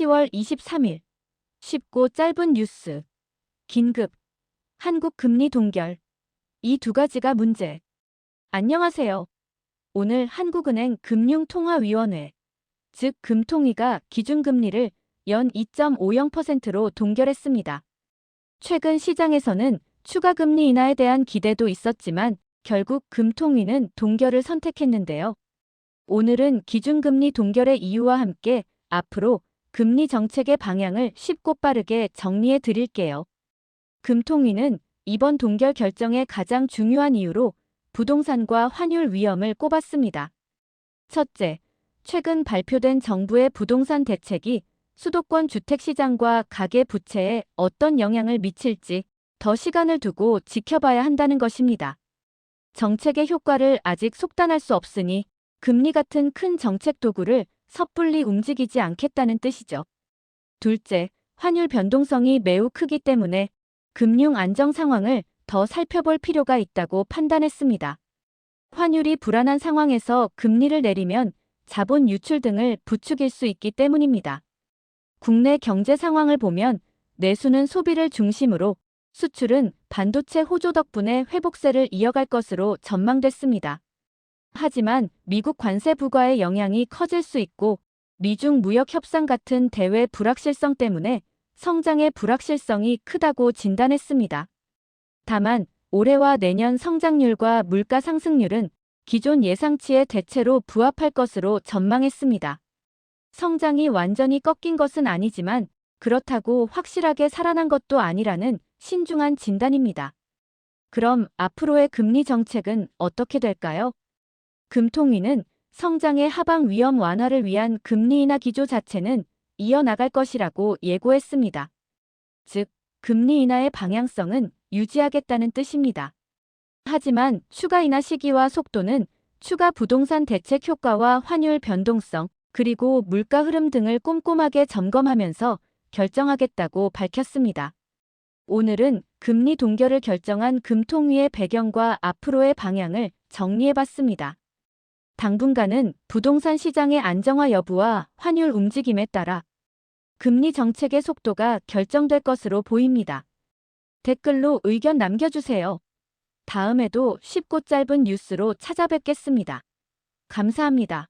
10월 23일. 쉽고 짧은 뉴스. 긴급. 한국 금리 동결. 이 두 가지가 문제. 안녕하세요. 오늘 한국은행 금융통화위원회, 즉 금통위가 기준금리를 연 2.50%로 동결했습니다. 최근 시장에서는 추가 금리 인하에 대한 기대도 있었지만 결국 금통위는 동결을 선택했는데요. 오늘은 기준금리 동결의 이유와 함께 앞으로 금리 정책의 방향을 쉽고 빠르게 정리해 드릴게요. 금통위는 이번 동결 결정의 가장 중요한 이유로 부동산과 환율 위험을 꼽았습니다. 첫째, 최근 발표된 정부의 부동산 대책이 수도권 주택시장과 가계 부채에 어떤 영향을 미칠지 더 시간을 두고 지켜봐야 한다는 것입니다. 정책의 효과를 아직 속단할 수 없으니 금리 같은 큰 정책 도구를 섣불리 움직이지 않겠다는 뜻이죠. 둘째, 환율 변동성이 매우 크기 때문에 금융 안정 상황을 더 살펴볼 필요가 있다고 판단했습니다. 환율이 불안한 상황에서 금리를 내리면 자본 유출 등을 부추길 수 있기 때문입니다. 국내 경제 상황을 보면 내수는 소비를 중심으로 수출은 반도체 호조 덕분에 회복세를 이어갈 것으로 전망됐습니다. 하지만 미국 관세 부과의 영향이 커질 수 있고 미중 무역 협상 같은 대외 불확실성 때문에 성장의 불확실성이 크다고 진단했습니다. 다만 올해와 내년 성장률과 물가 상승률은 기존 예상치에 대체로 부합할 것으로 전망했습니다. 성장이 완전히 꺾인 것은 아니지만 그렇다고 확실하게 살아난 것도 아니라는 신중한 진단입니다. 그럼 앞으로의 금리 정책은 어떻게 될까요? 금통위는 성장의 하방 위험 완화를 위한 금리 인하 기조 자체는 이어나갈 것이라고 예고했습니다. 즉, 금리 인하의 방향성은 유지하겠다는 뜻입니다. 하지만 추가 인하 시기와 속도는 추가 부동산 대책 효과와 환율 변동성, 그리고 물가 흐름 등을 꼼꼼하게 점검하면서 결정하겠다고 밝혔습니다. 오늘은 금리 동결을 결정한 금통위의 배경과 앞으로의 방향을 정리해봤습니다. 당분간은 부동산 시장의 안정화 여부와 환율 움직임에 따라 금리 정책의 속도가 결정될 것으로 보입니다. 댓글로 의견 남겨주세요. 다음에도 쉽고 짧은 뉴스로 찾아뵙겠습니다. 감사합니다.